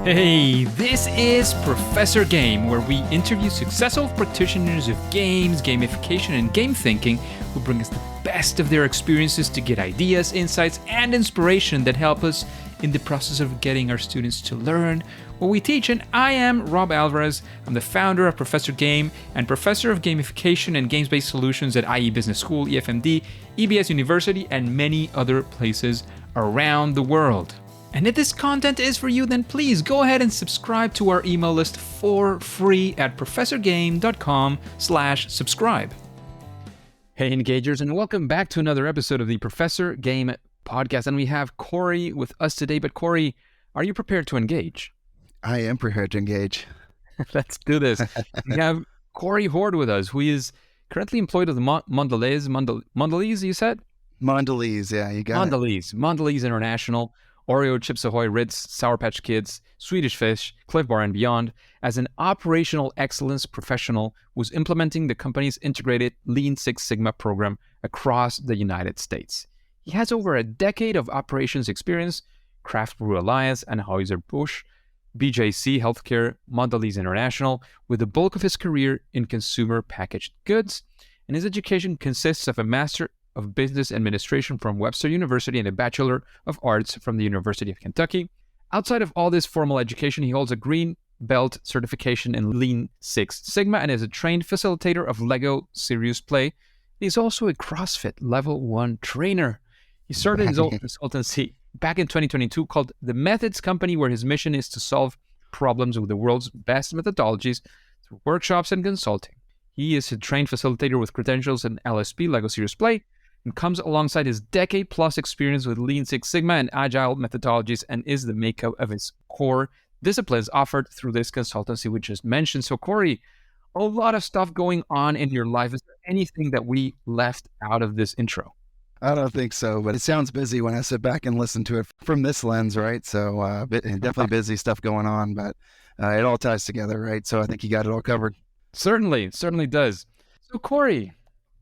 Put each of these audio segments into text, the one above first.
Hey, this is Professor Game, where we interview successful practitioners of games, gamification, and game thinking who bring us the best of their experiences to get ideas, insights, and inspiration that help us in the process of getting our students to learn what we teach. And I am Rob Alvarez. I'm the founder of Professor Game and professor of gamification and games-based solutions at IE Business School, EFMD, EBS University, and many other places around the world. And if this content is for you, then please go ahead and subscribe to our email list for free at professorgame.com/subscribe. Hey, Engagers, and welcome back to another episode of the Professor Game podcast. And we have Corey with us today. But Corey, are you prepared to engage? I am prepared to engage. Let's do this. We have Corey Hord with us, who is currently employed at the Mondelēz, you said? Mondelēz, yeah, you got it. Mondelēz International, Oreo, Chips Ahoy, Ritz, Sour Patch Kids, Swedish Fish, Clif Bar, and beyond. As an operational excellence professional, was implementing the company's integrated Lean Six Sigma program across the United States. He has over a decade of operations experience, Brew Alliance, Anheuser-Busch, BJC HealthCare, Mondelēz International, with the bulk of his career in consumer packaged goods. And his education consists of a Master of Business Administration from Webster University and a Bachelor of Arts from the University of Kentucky. Outside of all this formal education, he holds a Green Belt certification in Lean Six Sigma and is a trained facilitator of Lego Serious Play. He's also a CrossFit Level 1 trainer. He started his own consultancy back in 2022 called The Methods Company, where his mission is to solve problems with the world's best methodologies through workshops and consulting. He is a trained facilitator with credentials in LSP, Lego Serious Play, and comes alongside his decade-plus experience with Lean Six Sigma and Agile methodologies and is the makeup of his core disciplines offered through this consultancy we just mentioned. So Corey, a lot of stuff going on in your life. Is there anything that we left out of this intro? I don't think so, but it sounds busy when I sit back and listen to it from this lens, right? So definitely busy stuff going on, but it all ties together, right? So I think you got it all covered. Certainly does. So Corey,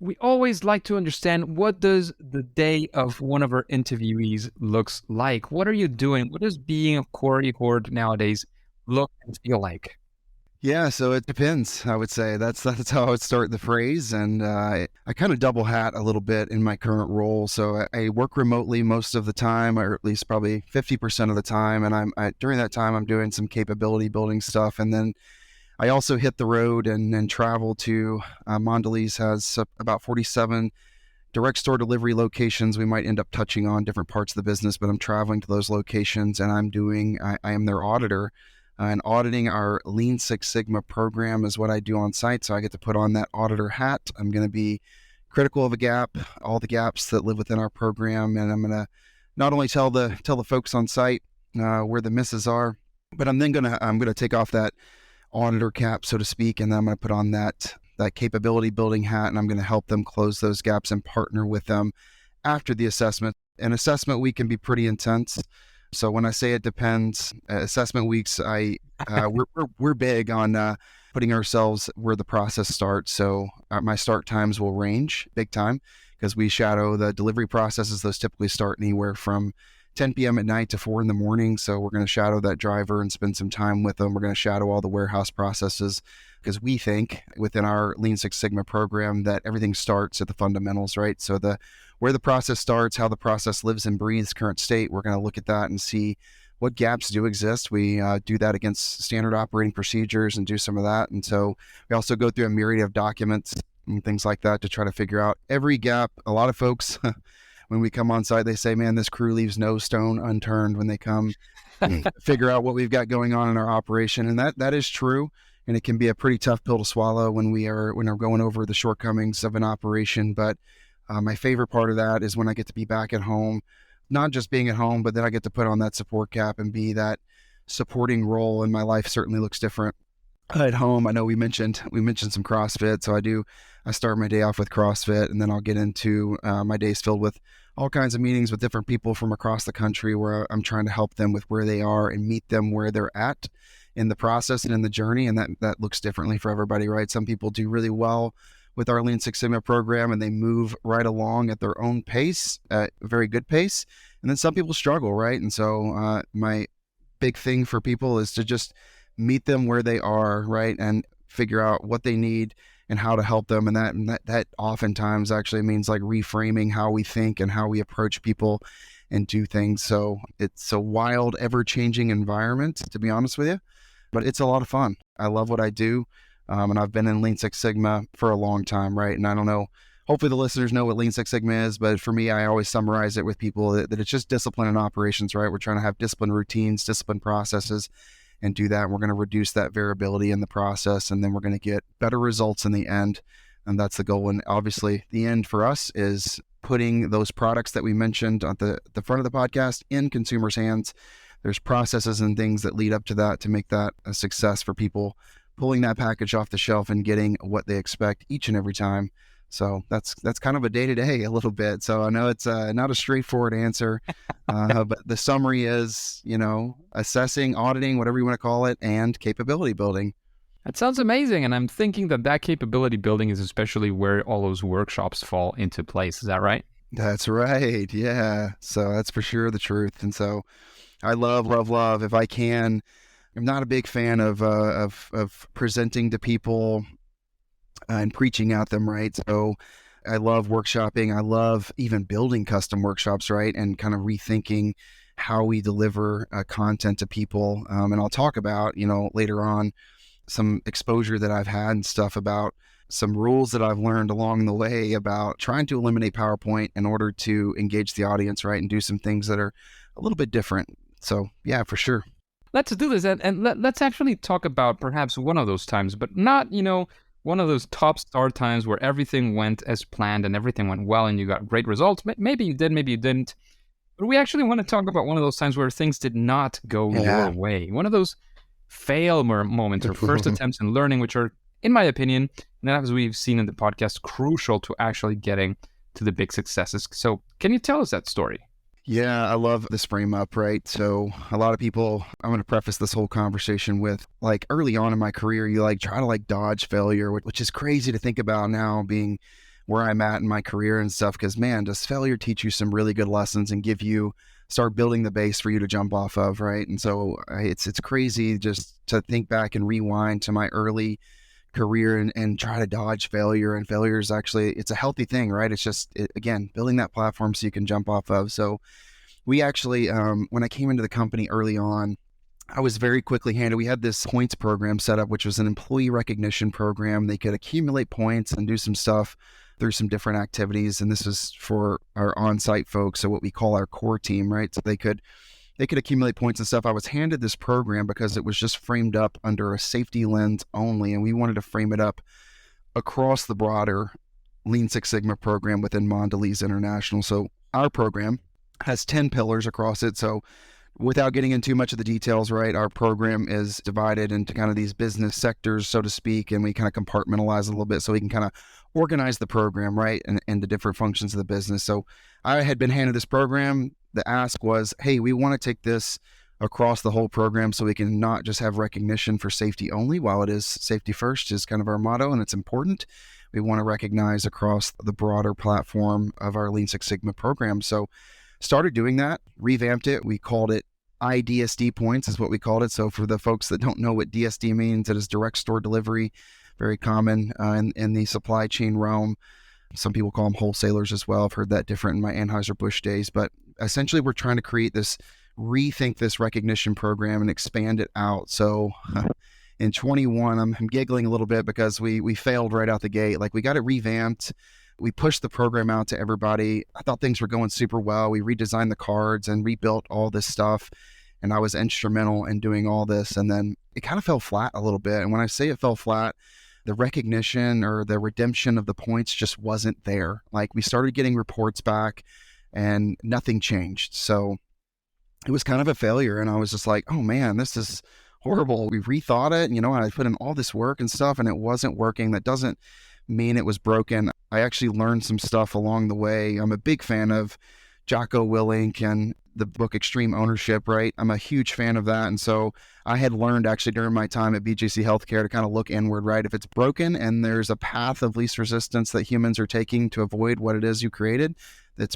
we always like to understand, what does the day of one of our interviewees looks like? What are you doing? What does being a Corey Hord nowadays look and feel like? Yeah, so it depends, I would say. That's how I would start the phrase. And I kind of double hat a little bit in my current role. So I work remotely most of the time, or at least probably 50% of the time. And during that time, I'm doing some capability building stuff. And then I also hit the road and travel to Mondelēz has about 47 direct store delivery locations. We might end up touching on different parts of the business, but I'm traveling to those locations and I am their auditor. And auditing our Lean Six Sigma program is what I do on site. So I get to put on that auditor hat. I'm going to be critical of all the gaps that live within our program. And I'm going to not only tell the folks on site where the misses are, but I'm going to take off that auditor cap, so to speak, and then I'm going to put on that capability building hat, and I'm going to help them close those gaps and partner with them after the assessment. And assessment week can be pretty intense. So when I say it depends, assessment weeks, we're big on putting ourselves where the process starts. So my start times will range big time because we shadow the delivery processes. Those typically start anywhere from 10 p.m. at night to 4 in the morning. So we're going to shadow that driver and spend some time with them. We're going to shadow all the warehouse processes because we think within our Lean Six Sigma program that everything starts at the fundamentals, right? So where the process starts, how the process lives and breathes, current state, we're going to look at that and see what gaps do exist. We do that against standard operating procedures and do some of that. And so we also go through a myriad of documents and things like that to try to figure out every gap. A lot of folks when we come on site, they say, man, this crew leaves no stone unturned when they come figure out what we've got going on in our operation. And that is true. And it can be a pretty tough pill to swallow when we're going over the shortcomings of an operation. But my favorite part of that is when I get to be back at home, not just being at home, but then I get to put on that support cap and be that supporting role. And my life certainly looks different at home. I know we mentioned some CrossFit. So I start my day off with CrossFit, and then I'll get into my days filled with all kinds of meetings with different people from across the country where I'm trying to help them with where they are and meet them where they're at in the process and in the journey. And that looks differently for everybody, right? Some people do really well with our Lean Six Sigma program and they move right along at their own pace, a very good pace. And then some people struggle, right? And so my big thing for people is to just meet them where they are, right? And figure out what they need and how to help them. And that oftentimes actually means like reframing how we think and how we approach people and do things. So it's a wild, ever-changing environment, to be honest with you, but it's a lot of fun. I love what I do. And I've been in Lean Six Sigma for a long time, right? And I don't know, hopefully the listeners know what Lean Six Sigma is, but for me, I always summarize it with people that it's just discipline and operations, right? We're trying to have discipline routines, discipline processes, and do that. And we're going to reduce that variability in the process, and then we're going to get better results in the end. And that's the goal. And obviously the end for us is putting those products that we mentioned at the front of the podcast in consumers' hands. There's processes and things that lead up to that to make that a success for people, pulling that package off the shelf and getting what they expect each and every time. So that's kind of a day-to-day a little bit. So I know it's not a straightforward answer, but the summary is, assessing, auditing, whatever you want to call it, and capability building. That sounds amazing. And I'm thinking that capability building is especially where all those workshops fall into place. Is that right? That's right. Yeah. So that's for sure the truth. And so I love, if I can. I'm not a big fan of presenting to people and preaching at them, right? So I love workshopping. I love even building custom workshops, right? And kind of rethinking how we deliver content to people. And I'll talk about, later on some exposure that I've had and stuff about some rules that I've learned along the way about trying to eliminate PowerPoint in order to engage the audience, right? And do some things that are a little bit different. So yeah, for sure. Let's do this. And let's actually talk about perhaps one of those times, but not, one of those top star times where everything went as planned and everything went well and you got great results. Maybe you did, maybe you didn't. But we actually want to talk about one of those times where things did not go your way. One of those fail moments or first attempts in learning, which are, in my opinion, and as we've seen in the podcast, crucial to actually getting to the big successes. So can you tell us that story? Yeah, I love this frame up, right? So a lot of people, I'm going to preface this whole conversation with, like, early on in my career, you try to dodge failure, which is crazy to think about now being where I'm at in my career and stuff. Because man, does failure teach you some really good lessons and start building the base for you to jump off of, right? And so it's crazy just to think back and rewind to my early career and try to dodge failure. And failure is actually, it's a healthy thing, right? It's just, again, building that platform so you can jump off of. So we actually, when I came into the company early on, I was very quickly handed, we had this points program set up, which was an employee recognition program. They could accumulate points and do some stuff through some different activities. And this was for our on-site folks, so what we call our core team, right? So they could accumulate points and stuff. I was handed this program because it was just framed up under a safety lens only, and we wanted to frame it up across the broader Lean Six Sigma program within Mondelēz International. So our program has 10 pillars across it. So without getting into too much of the details, right, our program is divided into kind of these business sectors, so to speak, and we kind of compartmentalize a little bit so we can kind of organize the program, right, and the different functions of the business. So I had been handed this program. The ask was, hey, we want to take this across the whole program so we can not just have recognition for safety only, while it is safety first is kind of our motto and it's important. We want to recognize across the broader platform of our Lean Six Sigma program. So started doing that, revamped it. We called it IDSD points is what we called it. So for the folks that don't know what DSD means, it is direct store delivery, very common in the supply chain realm. Some people call them wholesalers as well. I've heard that different in my Anheuser-Busch days, but essentially we're trying to rethink this recognition program and expand it out. So in 21, I'm giggling a little bit because we failed right out the gate. We got it revamped. We pushed the program out to everybody. I thought things were going super well. We redesigned the cards and rebuilt all this stuff. And I was instrumental in doing all this. And then it kind of fell flat a little bit. And when I say it fell flat, the recognition or the redemption of the points just wasn't there. We started getting reports back and nothing changed. So it was kind of a failure. And I was just like, oh man, this is horrible. We rethought it, and I put in all this work and stuff and it wasn't working. That doesn't mean it was broken. I actually learned some stuff along the way. I'm a big fan of Jocko Willink and the book Extreme Ownership, right? I'm a huge fan of that. And so I had learned actually during my time at BJC HealthCare to kind of look inward, right? If it's broken and there's a path of least resistance that humans are taking to avoid what it is you created, the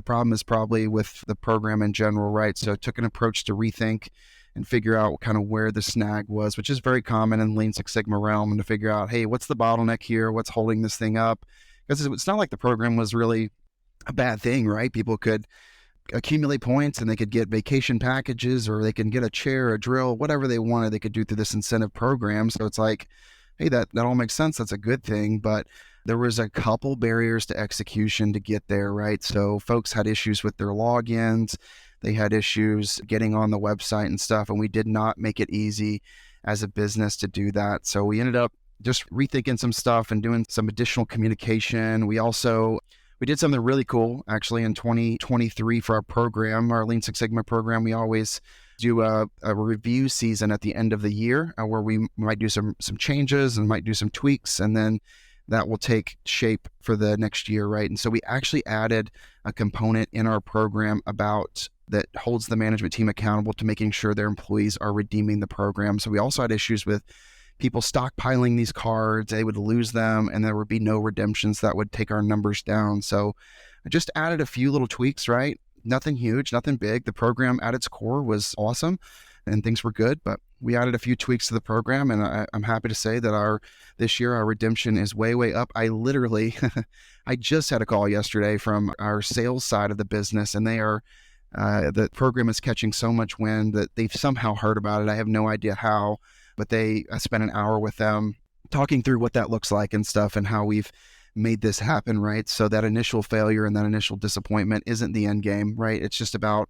problem is probably with the program in general, right? So I took an approach to rethink and figure out kind of where the snag was, which is very common in Lean Six Sigma realm, and to figure out, hey, what's the bottleneck here? What's holding this thing up? Because it's not like the program was really a bad thing, right? People could accumulate points and they could get vacation packages, or they can get a chair, a drill, whatever they wanted, they could do through this incentive program. So it's like, hey, that all makes sense. That's a good thing. But there was a couple barriers to execution to get there, right? So folks had issues with their logins. They had issues getting on the website and stuff, and we did not make it easy as a business to do that. So we ended up just rethinking some stuff and doing some additional communication. We did something really cool actually in 2023 for our program, our Lean Six Sigma program. We always do a review season at the end of the year where we might do some changes and might do some tweaks, and then that will take shape for the next year, right? And so we actually added a component in our program that holds the management team accountable to making sure their employees are redeeming the program. So we also had issues with people stockpiling these cards. They would lose them and there would be no redemptions. That would take our numbers down. So I just added a few little tweaks, right? Nothing huge, nothing big. The program at its core was awesome and things were good, but we added a few tweaks to the program, and I'm happy to say that this year our redemption is way, way up. I literally, I just had a call yesterday from our sales side of the business, and the program is catching so much wind that they've somehow heard about it. I have no idea how, but I spent an hour with them talking through what that looks like and stuff and how we've made this happen, right? So that initial failure and that initial disappointment isn't the end game, right? It's just about,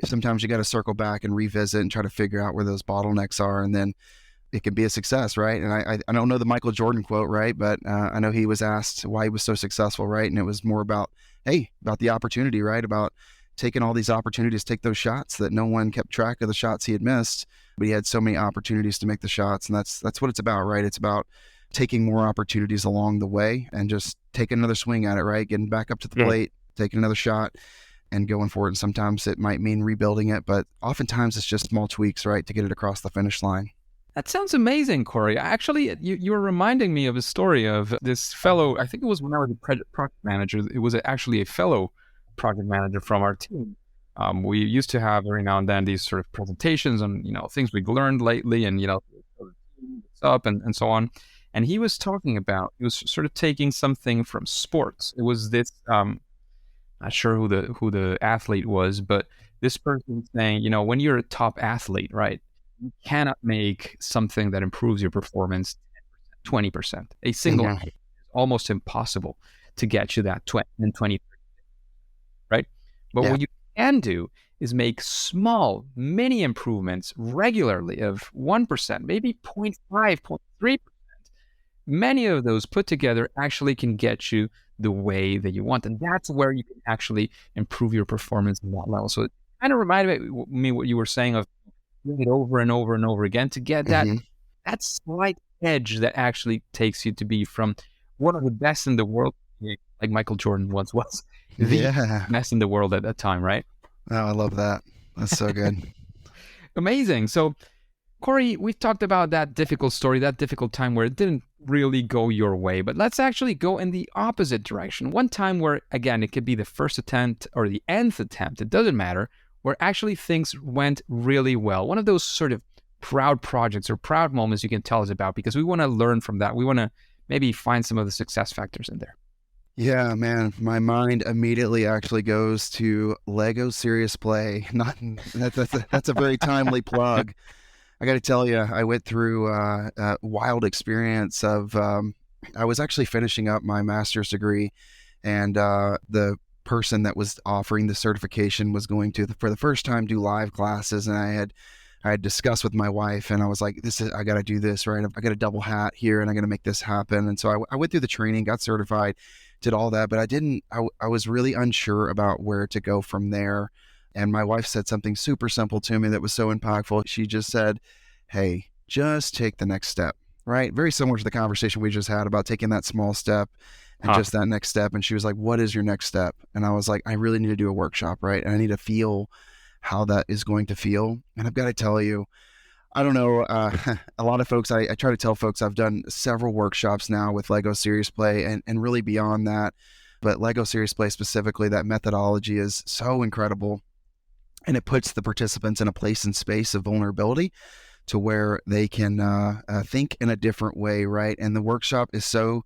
sometimes you got to circle back and revisit and try to figure out where those bottlenecks are, and then it can be a success, right? And I don't know the Michael Jordan quote, right? But I know he was asked why he was so successful, right? And it was more about the opportunity, right? About taking all these opportunities, take those shots that no one kept track of the shots he had missed, but he had so many opportunities to make the shots. And that's what it's about, right? It's about taking more opportunities along the way and just taking another swing at it, right? Getting back up to the plate, taking another shot and going for it. And sometimes it might mean rebuilding it, but oftentimes it's just small tweaks, right? To get it across the finish line. That sounds amazing, Corey. Actually, you were reminding me of a story of this fellow, I think it was when I was a project manager. It was actually a fellow project manager from our team. We used to have every now and then these sort of presentations on, things we've learned lately and, what's up and so on. And he was talking about, he was sort of taking something from sports. It was this, not sure who the athlete was, but this person saying, when you're a top athlete, right, you cannot make something that improves your performance 20%. A single athlete is almost impossible to get you that 20, right? But what you can do is make small, mini improvements regularly of 1%, maybe 0.5, 0.3%. Many of those put together actually can get you the way that you want. And that's where you can actually improve your performance in that level. So it kind of reminded me what you were saying of doing it over and over and over again to get that slight edge that actually takes you to be from one of the best in the world, like Michael Jordan once was, the best in the world at that time, right? Oh, I love that. That's so good. Amazing. So Corey, we've talked about that difficult story, that difficult time where it didn't really go your way, but let's actually go in the opposite direction. One time where, again, it could be the first attempt or the nth attempt, it doesn't matter, where actually things went really well. One of those sort of proud projects or proud moments you can tell us about, because we want to learn from that. We want to maybe find some of the success factors in there. Yeah, man, my mind immediately actually goes to Lego Serious Play. That's a very timely plug. I got to tell you, I went through a wild experience of, I was actually finishing up my master's degree, and the person that was offering the certification was going to, for the first time, do live classes. And I had discussed with my wife, and I was like, I got to do this, right? I got a double hat here, and I'm going to make this happen. And so I went through the training, got certified, did all that, but I was really unsure about where to go from there. And my wife said something super simple to me that was so impactful. She just said, hey, just take the next step, right? Very similar to the conversation we just had about taking that small step and just that next step. And she was like, what is your next step? And I was like, I really need to do a workshop, right? And I need to feel how that is going to feel. And I've got to tell you, I don't know, a lot of folks, I try to tell folks I've done several workshops now with Lego Serious Play and really beyond that. But Lego Serious Play specifically, that methodology is so incredible. and it puts the participants in a place and space of vulnerability to where they can think in a different way, right? And the workshop is so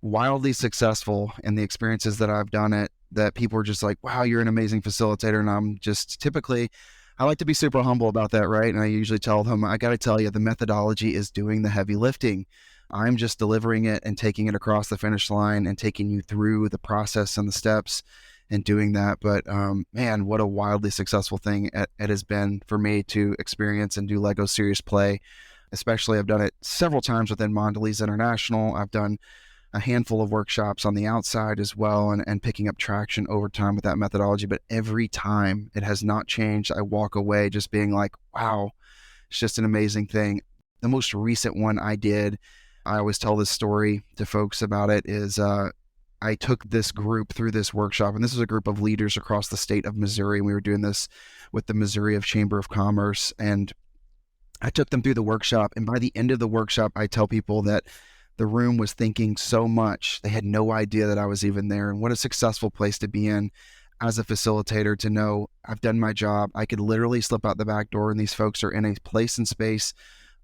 wildly successful in the experiences that I've done it, that people are just like, wow, you're an amazing facilitator. And I'm just typically, I like to be super humble about that, right? And I usually tell them, I got to tell you, the methodology is doing the heavy lifting. I'm just delivering it and taking it across the finish line and taking you through the process and the steps and doing that. But man, what a wildly successful thing it has been for me to experience and do Lego Serious Play. Especially, I've done it several times within Mondelēz International. I've done a handful of workshops on the outside as well, and picking up traction over time with that methodology. But every time it has not changed. I walk away just being like, wow, it's just an amazing thing. The most recent one I did, I always tell this story to folks about it, is I took this group through this workshop, and this is a group of leaders across the state of Missouri. And we were doing this with the Missouri Chamber of Commerce, and I took them through the workshop. And by the end of the workshop, I tell people that the room was thinking so much. They had no idea that I was even there. And what a successful place to be in as a facilitator, to know I've done my job. I could literally slip out the back door and these folks are in a place and space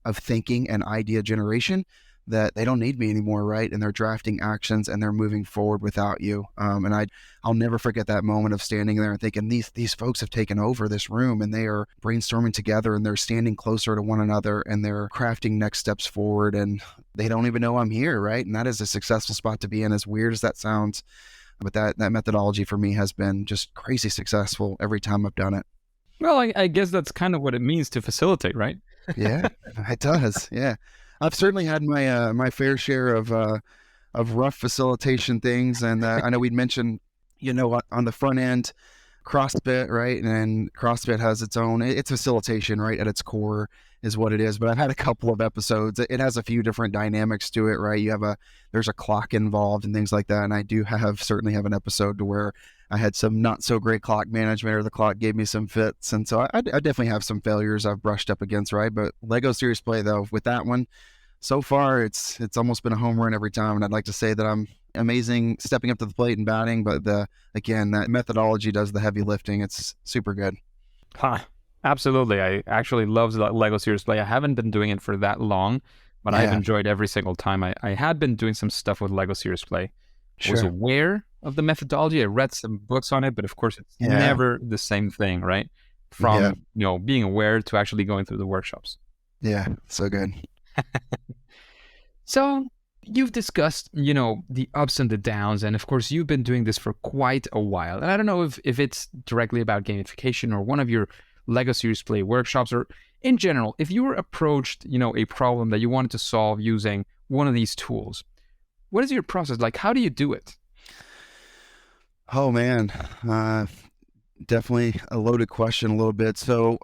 of thinking and idea generation that they don't need me anymore, right? And they're drafting actions and they're moving forward without you. And I'll never forget that moment of standing there and thinking, these folks have taken over this room and they are brainstorming together and they're standing closer to one another and they're crafting next steps forward, and they don't even know I'm here, right? And that is a successful spot to be in, as weird as that sounds. But that methodology for me has been just crazy successful every time I've done it. Well, I guess that's kind of what it means to facilitate, right? Yeah, it does. Yeah. I've certainly had my my fair share of rough facilitation things, and I know we'd mentioned, on the front end, CrossFit, right? And CrossFit has its own, it's facilitation, right? At its core is what it is. But I've had a couple of episodes. It has a few different dynamics to it, right? There's a clock involved and things like that. And I do certainly have an episode to where I had some not so great clock management, or the clock gave me some fits. And so I definitely have some failures I've brushed up against, right? But Lego Serious Play, though, with that one, so far, it's almost been a home run every time. And I'd like to say that I'm amazing stepping up to the plate and batting. But again, that methodology does the heavy lifting. It's super good. Absolutely. I actually love Lego Serious Play. I haven't been doing it for that long, but I've enjoyed every single time. I had been doing some stuff with Lego Serious Play. I was aware of the methodology. I read some books on it, but of course, it's never the same thing, right? From being aware to actually going through the workshops. Yeah, so good. So you've discussed, the ups and the downs, and of course you've been doing this for quite a while. And I don't know if it's directly about gamification or one of your Lego Serious Play workshops, or in general, if you were approached, a problem that you wanted to solve using one of these tools, what is your process like? How do you do it? Oh man, definitely a loaded question a little bit. So,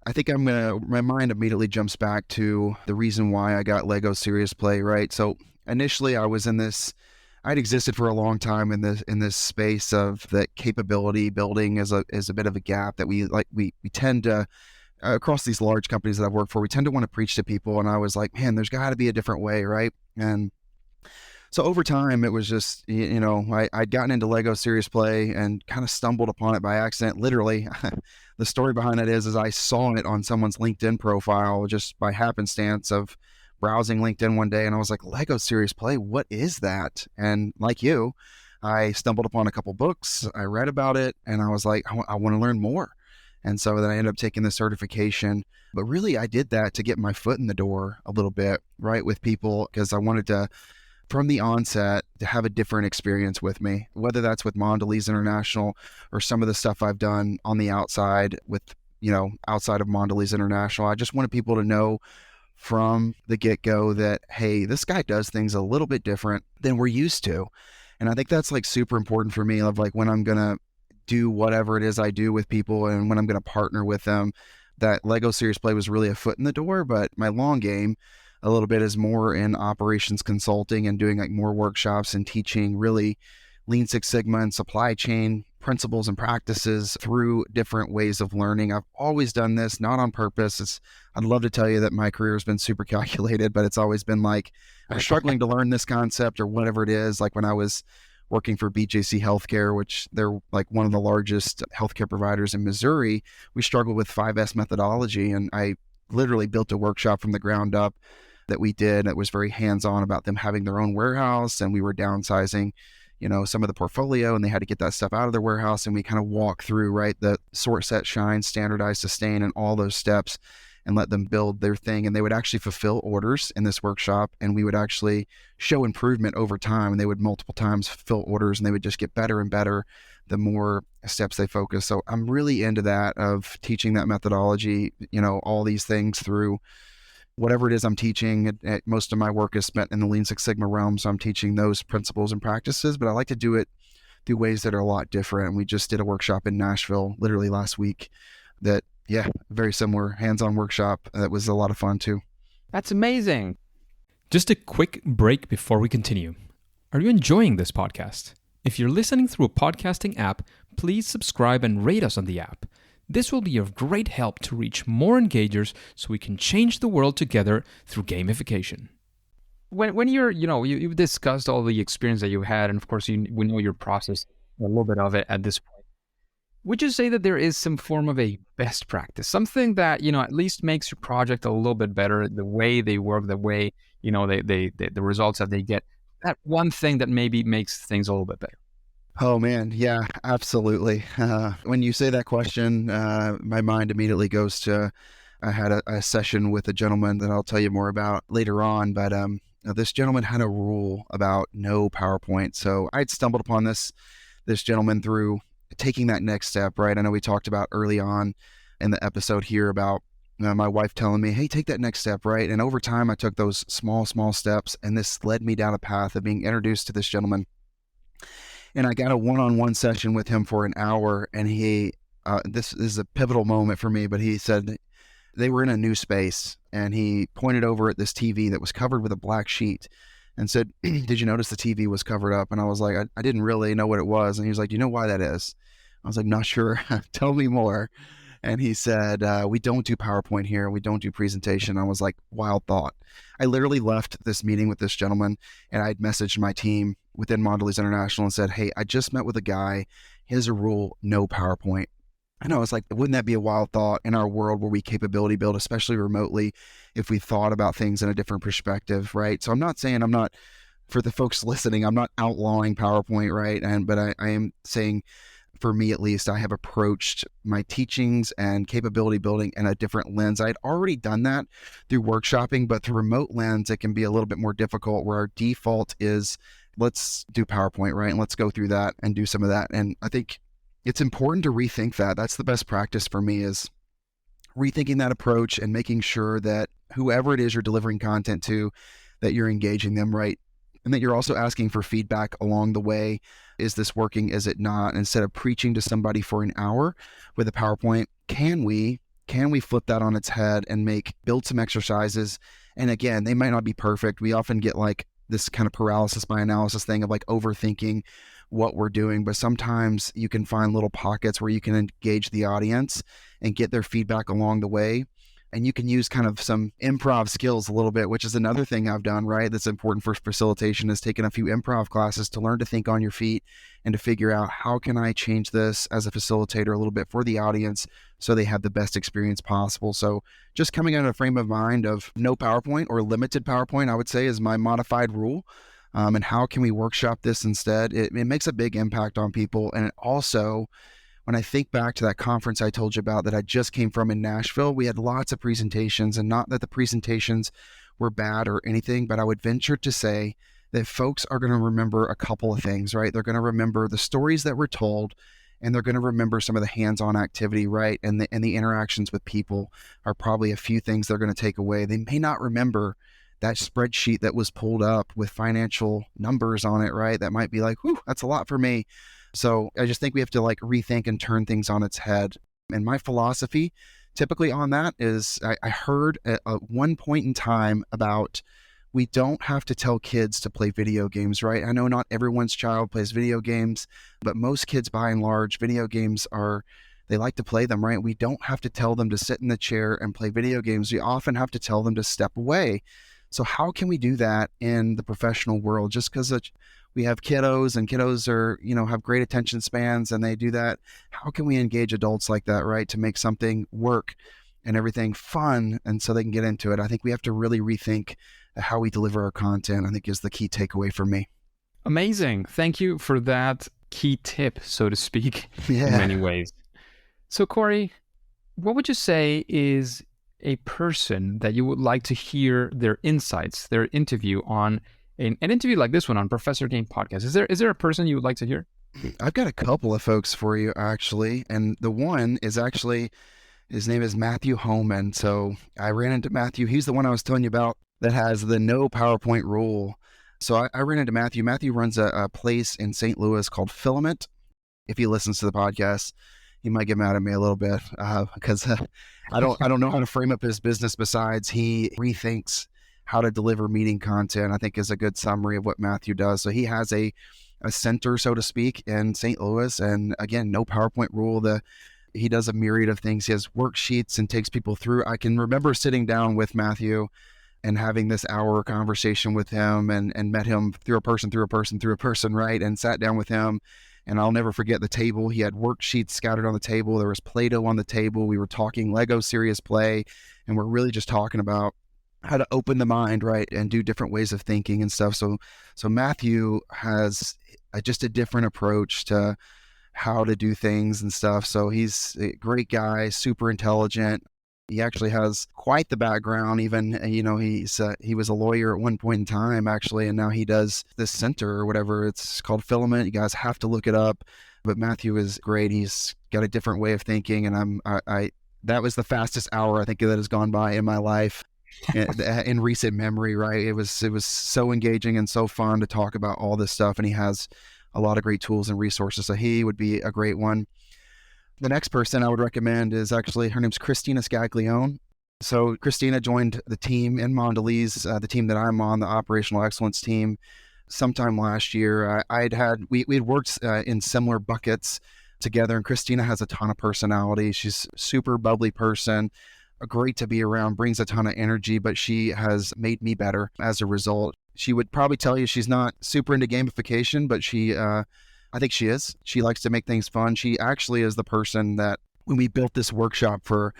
I think my mind immediately jumps back to the reason why I got Lego Serious Play, right? So initially I'd existed for a long time in this space of that capability building is a bit of a gap that we tend to, across these large companies that I've worked for, we tend to want to preach to people. And I was like, man, there's got to be a different way, right? And so over time, it was just, I'd gotten into Lego Serious Play and kind of stumbled upon it by accident. Literally, the story behind it is I saw it on someone's LinkedIn profile just by happenstance of browsing LinkedIn one day. And I was like, Lego Serious Play, what is that? And like you, I stumbled upon a couple books. I read about it and I was like, I want to learn more. And so then I ended up taking the certification. But really, I did that to get my foot in the door a little bit, right, with people, because I wanted to, from the onset, to have a different experience with me, whether that's with Mondelēz International or some of the stuff I've done on the outside with, outside of Mondelēz International. I just wanted people to know from the get-go that, hey, this guy does things a little bit different than we're used to. And I think that's like super important for me, of like when I'm going to do whatever it is I do with people and when I'm going to partner with them, that Lego Serious Play was really a foot in the door. But my long game a little bit is more in operations consulting and doing like more workshops and teaching really Lean Six Sigma and supply chain principles and practices through different ways of learning. I've always done this, not on purpose. I'd love to tell you that my career has been super calculated, but it's always been like, I'm struggling to learn this concept or whatever it is. Like when I was working for BJC HealthCare, which they're like one of the largest healthcare providers in Missouri, we struggled with 5S methodology. And I literally built a workshop from the ground up that we did that was very hands-on about them having their own warehouse, and we were downsizing, some of the portfolio, and they had to get that stuff out of their warehouse. And we kind of walk through, right, the sort, set, shine, standardize, sustain, and all those steps, and let them build their thing. And they would actually fulfill orders in this workshop, and we would actually show improvement over time. And they would multiple times fulfill orders, and they would just get better and better the more steps they focus. So I'm really into that, of teaching that methodology, all these things through whatever it is I'm teaching. Most of my work is spent in the Lean Six Sigma realm, so I'm teaching those principles and practices, but I like to do it through ways that are a lot different. And we just did a workshop in Nashville literally last week that, very similar hands-on workshop. That was a lot of fun too. That's amazing. Just a quick break before we continue. Are you enjoying this podcast? If you're listening through a podcasting app, please subscribe and rate us on the app. This will be of great help to reach more engagers so we can change the world together through gamification. When you're, you've discussed all the experience that you had, and of course, we know your process, a little bit of it at this point. Would you say that there is some form of a best practice, something that, at least makes your project a little bit better, the way they work, the way, the results that they get, that one thing that maybe makes things a little bit better? Oh man, yeah, absolutely. When you say that question, my mind immediately goes to, I had a session with a gentleman that I'll tell you more about later on, but this gentleman had a rule about no PowerPoint. So I'd stumbled upon this gentleman through taking that next step, right? I know we talked about early on in the episode here about my wife telling me, hey, take that next step, right? And over time, I took those small steps, and this led me down a path of being introduced to this gentleman. And I got a one-on-one session with him for an hour, and he, this is a pivotal moment for me, but he said they were in a new space, and he pointed over at this TV that was covered with a black sheet and said, did you notice the TV was covered up? And I was like, I didn't really know what it was. And he was like, do you know why that is? I was like, not sure. Tell me more. And he said, we don't do PowerPoint here. We don't do presentation. I was like, wild thought. I literally left this meeting with this gentleman, and I'd messaged my team within Mondelēz International and said, hey, I just met with a guy. Here's a rule, no PowerPoint. And I was like, wouldn't that be a wild thought in our world where we capability build, especially remotely, if we thought about things in a different perspective, right? So I'm not saying for the folks listening, I'm not outlawing PowerPoint, right? But I am saying, for me at least, I have approached my teachings and capability building in a different lens. I'd already done that through workshopping, but through remote lens, it can be a little bit more difficult, where our default is, let's do PowerPoint, right? And let's go through that and do some of that. And I think it's important to rethink that. That's the best practice for me, is rethinking that approach and making sure that whoever it is you're delivering content to, that you're engaging them right, and that you're also asking for feedback along the way. Is this working? Is it not? Instead of preaching to somebody for an hour with a PowerPoint, can we flip that on its head and build some exercises? And again, they might not be perfect. We often get like this kind of paralysis by analysis thing of like overthinking what we're doing, but sometimes you can find little pockets where you can engage the audience and get their feedback along the way. And you can use kind of some improv skills a little bit, which is another thing I've done, right? That's important for facilitation, is taking a few improv classes to learn to think on your feet and to figure out, how can I change this as a facilitator a little bit for the audience so they have the best experience possible. So just coming out of a frame of mind of no PowerPoint, or limited PowerPoint, I would say, is my modified rule. And how can we workshop this instead? It makes a big impact on people. And it also, when I think back to that conference I told you about that I just came from in Nashville, we had lots of presentations, and not that the presentations were bad or anything, but I would venture to say that folks are going to remember a couple of things, right? They're going to remember the stories that were told, and they're going to remember some of the hands-on activity, right? And the interactions with people are probably a few things they're going to take away. They may not remember that spreadsheet that was pulled up with financial numbers on it, right? That might be like, whew, that's a lot for me. So I just think we have to like rethink and turn things on its head. And my philosophy typically on that is, I heard at one point in time about, we don't have to tell kids to play video games, right? I know not everyone's child plays video games, but most kids by and large, video games they like to play them, right? We don't have to tell them to sit in the chair and play video games. We often have to tell them to step away. So how can we do that in the professional world? Just because we have kiddos, and kiddos are, have great attention spans, and they do that. How can we engage adults like that, right? To make something work and everything fun, and so they can get into it. I think we have to really rethink how we deliver our content, I think, is the key takeaway for me. Amazing. Thank you for that key tip, so to speak, Yeah. in many ways. So Corey, what would you say is a person that you would like to hear their insights, their interview on an interview like this one on Professor Game Podcast? Is there a person you would like to hear? I've got a couple of folks for you, actually. And the one is actually, his name is Matthew Homan. So I ran into Matthew. He's the one I was telling you about that has the no PowerPoint rule. So I ran into Matthew. Matthew runs a place in St. Louis called Filament. If he listens to the podcast, he might get mad at me a little bit because I don't know how to frame up his business. Besides, he rethinks how to deliver meeting content, I think, is a good summary of what Matthew does. So he has a center, so to speak, in St. Louis. And again, no PowerPoint rule. He does a myriad of things. He has worksheets and takes people through. I can remember sitting down with Matthew and having this hour conversation with him, and met him through a person, right? And sat down with him. And I'll never forget the table. He had worksheets scattered on the table. There was Play-Doh on the table. We were talking Lego serious play, and we're really just talking about how to open the mind, right? And do different ways of thinking and stuff. So Matthew has just a different approach to how to do things and stuff. So he's a great guy, super intelligent. He actually has quite the background. Even, he was a lawyer at one point in time, actually, and now he does this center or whatever. It's called Filament. You guys have to look it up. But Matthew is great. He's got a different way of thinking, and that was the fastest hour I think that has gone by in my life in recent memory. Right? It was so engaging and so fun to talk about all this stuff, and he has a lot of great tools and resources. So he would be a great one. The next person I would recommend is actually, her name's Christina Scaglione. So Christina joined the team in Mondelēz, the team that I'm on, the operational excellence team, sometime last year. We had worked in similar buckets together, and Christina has a ton of personality. She's a super bubbly person, great to be around, brings a ton of energy, but she has made me better as a result. She would probably tell you she's not super into gamification, but I think she is. She likes to make things fun. She actually is the person that, when we built this workshop for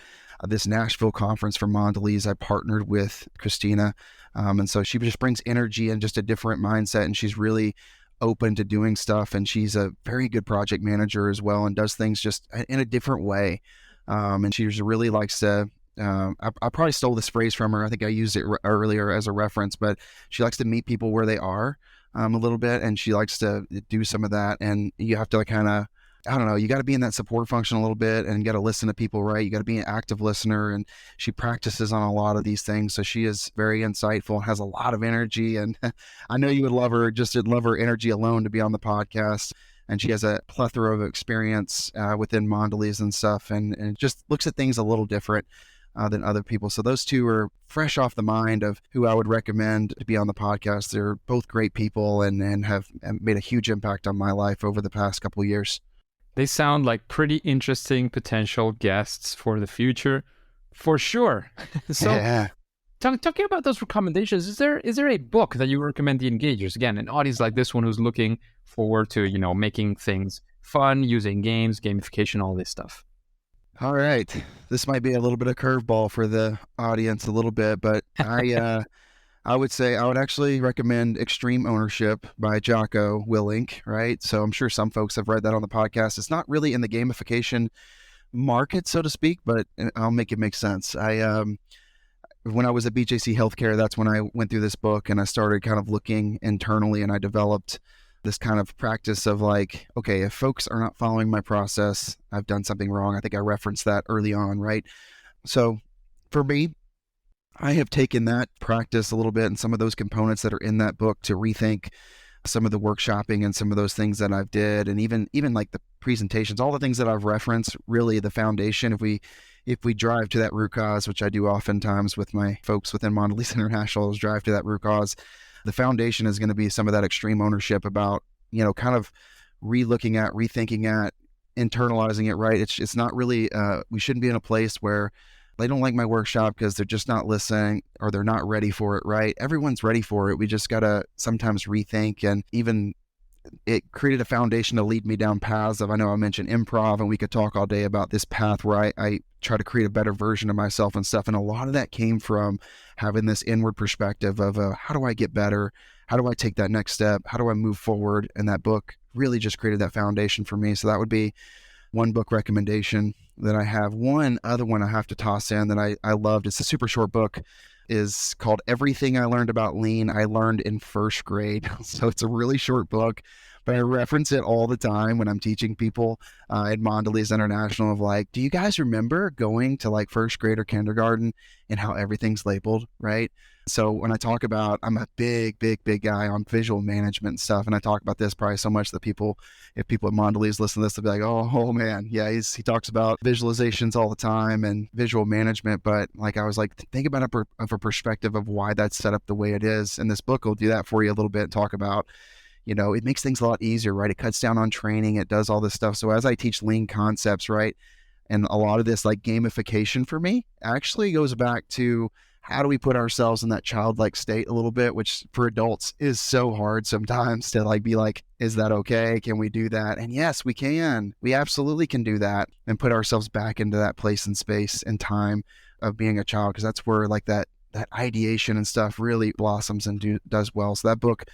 this Nashville conference for Mondelēz, I partnered with Christina. And so she just brings energy and just a different mindset, and she's really open to doing stuff. And she's a very good project manager as well, and does things just in a different way. And she just really likes to, I probably stole this phrase from her. I think I used it earlier as a reference, but she likes to meet people where they are. A little bit, and she likes to do some of that. And you have to you got to be in that support function a little bit, and you got to listen to people, right? You got to be an active listener, and she practices on a lot of these things. So she is very insightful and has a lot of energy, and I know you would love her, just to love her energy alone to be on the podcast. And she has a plethora of experience within Mondelēz and stuff, and just looks at things a little different than other people. So those two are fresh off the mind of who I would recommend to be on the podcast. They're both great people and have made a huge impact on my life over the past couple of years. They sound like pretty interesting potential guests for the future, for sure. So yeah. Talking about those recommendations, is there a book that you recommend the engagers? Again, an audience like this one who's looking forward to, making things fun, using games, gamification, all this stuff. All right. This might be a little bit of curveball for the audience a little bit, but I would say I would actually recommend Extreme Ownership by Jocko Willink, right? So I'm sure some folks have read that on the podcast. It's not really in the gamification market, so to speak, but I'll make it make sense. When I was at BJC HealthCare, that's when I went through this book, and I started kind of looking internally, and I developed this kind of practice of like, okay, if folks are not following my process, I've done something wrong. I think I referenced that early on, right? So for me, I have taken that practice a little bit and some of those components that are in that book to rethink some of the workshopping and some of those things that I've did, and even like the presentations, all the things that I've referenced, really the foundation. If we drive to that root cause, which I do oftentimes with my folks within Mondelēz International, is drive to that root cause. The foundation is going to be some of that extreme ownership about, kind of re-looking at, rethinking at, internalizing it, right? It's not really, we shouldn't be in a place where they don't like my workshop because they're just not listening or they're not ready for it, right? Everyone's ready for it. We just got to sometimes rethink and even it created a foundation to lead me down paths of, I know I mentioned improv, and we could talk all day about this path where I try to create a better version of myself and stuff. And a lot of that came from having this inward perspective of how do I get better? How do I take that next step? How do I move forward? And that book really just created that foundation for me. So that would be one book recommendation that I have. One other one I have to toss in that I loved. It's a super short book, is called Everything I Learned About Lean, I Learned in First Grade. So it's a really short book, but I reference it all the time when I'm teaching people at Mondelēz International of like, do you guys remember going to like first grade or kindergarten and how everything's labeled, right? So when I talk about, I'm a big guy on visual management and stuff. And I talk about this probably so much that if people at Mondelēz listen to this, they'll be like, oh man, yeah, he talks about visualizations all the time and visual management. But like, I was like, think about it from a perspective of why that's set up the way it is. And this book will do that for you a little bit and talk about, it makes things a lot easier, right? It cuts down on training. It does all this stuff. So as I teach lean concepts, right? And a lot of this like gamification for me actually goes back to how do we put ourselves in that childlike state a little bit, which for adults is so hard sometimes to like be like, is that okay? Can we do that? And yes, we can. We absolutely can do that and put ourselves back into that place and space and time of being a child, because that's where like that ideation and stuff really blossoms and does well. So that book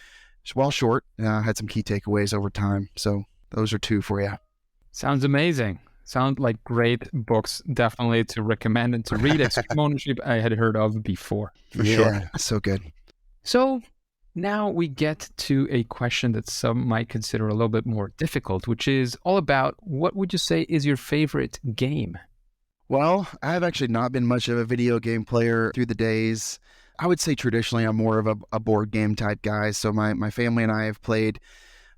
is well short. Had some key takeaways over time. So those are two for you. Sounds amazing. Sound like great books, definitely to recommend and to read. Extreme Ownership I had heard of before, for sure. So good. So now we get to a question that some might consider a little bit more difficult, which is all about, what would you say is your favorite game? Well, I've actually not been much of a video game player through the days. I would say traditionally I'm more of a board game type guy. So my family and I have played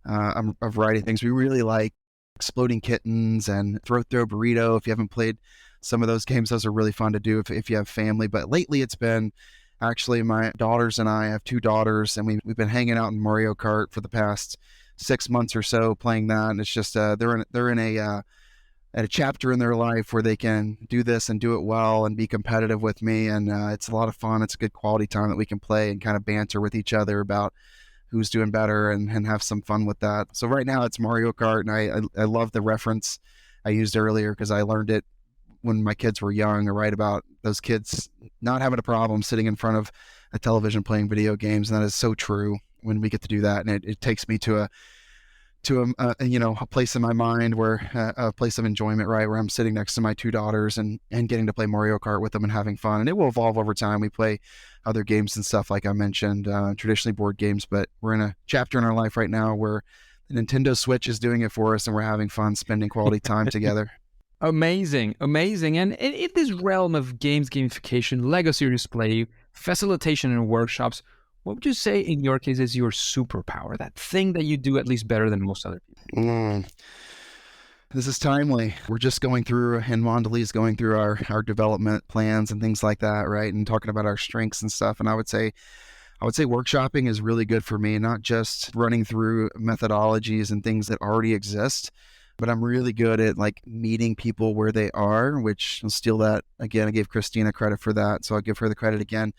a variety of things. We really like Exploding Kittens and Throw Burrito. If you haven't played some of those games, those are really fun to do if you have family. But lately it's been actually my daughters and I have two daughters, and we've been hanging out in Mario Kart for the past 6 months or so playing that. And it's just they're in a at a chapter in their life where they can do this and do it well and be competitive with me. And it's a lot of fun. It's a good quality time that we can play and kind of banter with each other about who's doing better and have some fun with that. So right now it's Mario Kart, and I love the reference I used earlier because I learned it when my kids were young, right, about those kids not having a problem sitting in front of a television playing video games. And that is so true when we get to do that. And it takes me to a place in my mind where a place of enjoyment, right, where I'm sitting next to my two daughters and getting to play Mario Kart with them and having fun. And it will evolve over time. We play other games and stuff, like I mentioned, traditionally board games, but we're in a chapter in our life right now where the Nintendo Switch is doing it for us and we're having fun spending quality time together. Amazing. And in this realm of games, gamification, Lego series play, facilitation and workshops, what would you say in your case is your superpower, that thing that you do at least better than most other people? This is timely. We're just going through, and Mondelēz going through our development plans and things like that, right? And talking about our strengths and stuff. And I would say workshopping is really good for me, not just running through methodologies and things that already exist, but I'm really good at like meeting people where they are, which I'll steal that again. I gave Christina credit for that, so I'll give her the credit again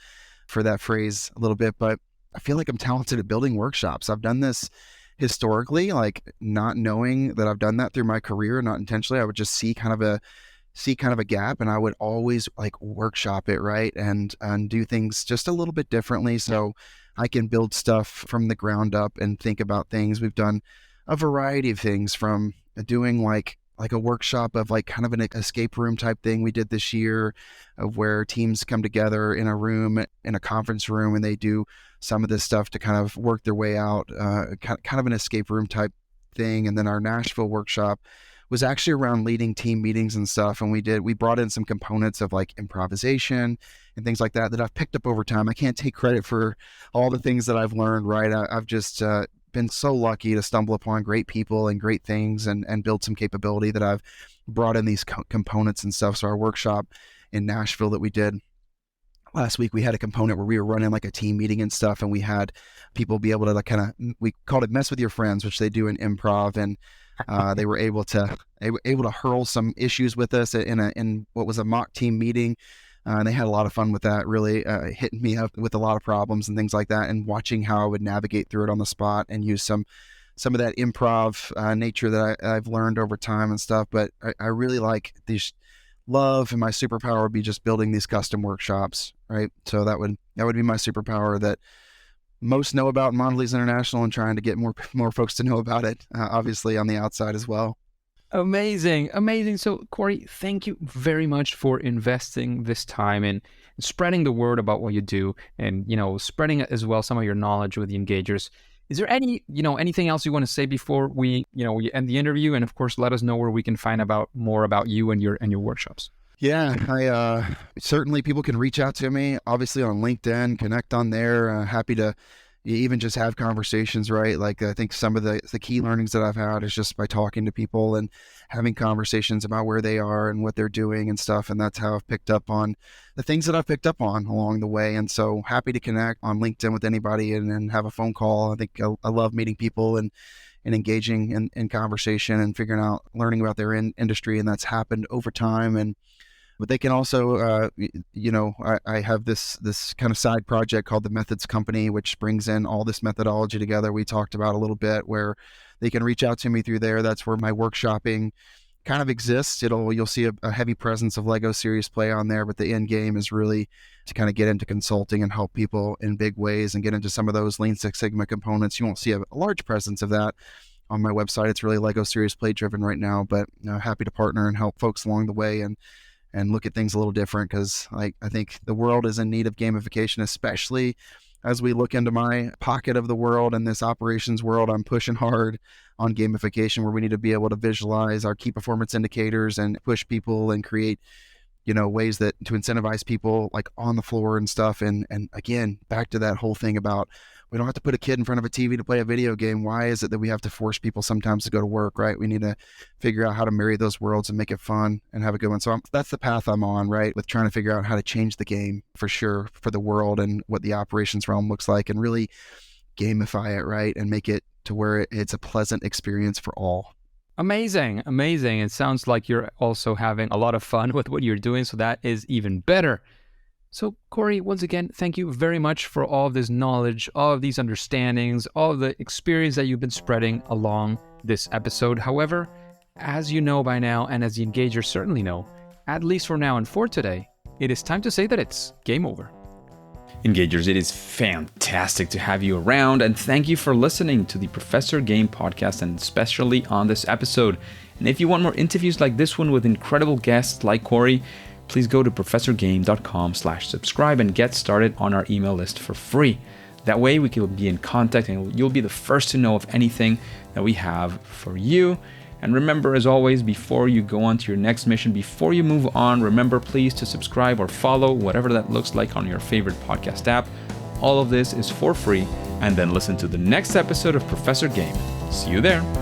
for that phrase a little bit. But I feel like I'm talented at building workshops. I've done this historically, like not knowing that I've done that through my career, not intentionally. I would just see kind of a gap, and I would always like workshop it, right, and do things just a little bit differently so I can build stuff from the ground up and think about things. We've done a variety of things, from doing like a workshop of like kind of an escape room type thing we did this year, of where teams come together in a room, in a conference room, and they do some of this stuff to kind of work their way out, kind of an escape room type thing. And then our Nashville workshop was actually around leading team meetings and stuff. And we brought in some components of like improvisation and things like that I've picked up over time. I can't take credit for all the things that I've learned, right? I've just been so lucky to stumble upon great people and great things and build some capability that I've brought in these components and stuff. So our workshop in Nashville that we did last week, we had a component where we were running like a team meeting and stuff, and we had people be able to like kind of, we called it mess with your friends, which they do in improv, and they were able to hurl some issues with us in what was a mock team meeting. And they had a lot of fun with that, really hitting me up with a lot of problems and things like that, and watching how I would navigate through it on the spot and use some some of that improv nature that I've learned over time and stuff. But I really like these love, and my superpower would be just building these custom workshops, right? So that would be my superpower that most know about Mondelēz International, and trying to get more folks to know about it, obviously on the outside as well. Amazing. So Corey, thank you very much for investing this time in spreading the word about what you do, and spreading as well some of your knowledge with the engagers. Is there anything else you want to say before we end the interview? And of course, let us know where we can find more about you and your workshops. Yeah, I certainly, people can reach out to me, obviously on LinkedIn, connect on there. Happy to even just have conversations, right? Like, I think some of the key learnings that I've had is just by talking to people and having conversations about where they are and what they're doing and stuff. And that's how I've picked up on the things that I've picked up on along the way. And so happy to connect on LinkedIn with anybody and have a phone call. I think I love meeting people and engaging in conversation and learning about their industry. And that's happened over time. But they can also, I have this kind of side project called the Methods Company, which brings in all this methodology together. We talked about a little bit, where they can reach out to me through there. That's where my workshopping kind of exists. You'll see a heavy presence of Lego Serious Play on there, but the end game is really to kind of get into consulting and help people in big ways and get into some of those Lean Six Sigma components. You won't see a large presence of that on my website. It's really Lego Serious Play driven right now, but happy to partner and help folks along the way and look at things a little different, because I think the world is in need of gamification, especially as we look into my pocket of the world and this operations world. I'm pushing hard on gamification, where we need to be able to visualize our key performance indicators and push people and create ways to incentivize people like on the floor and stuff. And again, back to that whole thing about, we don't have to put a kid in front of a TV to play a video game. Why is it that we have to force people sometimes to go to work, right? We need to figure out how to marry those worlds and make it fun and have a good one. So that's the path I'm on, right? With trying to figure out how to change the game for sure for the world and what the operations realm looks like, and really gamify it, right? And make it to where it's a pleasant experience for all. Amazing. It sounds like you're also having a lot of fun with what you're doing, so that is even better. So Corey, once again, thank you very much for all of this knowledge, all of these understandings, all of the experience that you've been spreading along this episode. However, as you know by now, and as the engagers certainly know, at least for now and for today, it is time to say that it's game over. Engagers, it is fantastic to have you around, and thank you for listening to the Professor Game podcast, and especially on this episode. And if you want more interviews like this one with incredible guests like Corey, please go to professorgame.com/subscribe and get started on our email list for free. That way we can be in contact and you'll be the first to know of anything that we have for you. And remember, as always, before you go on to your next mission, before you move on, remember please to subscribe or follow, whatever that looks like, on your favorite podcast app. All of this is for free. And then listen to the next episode of Professor Game. See you there.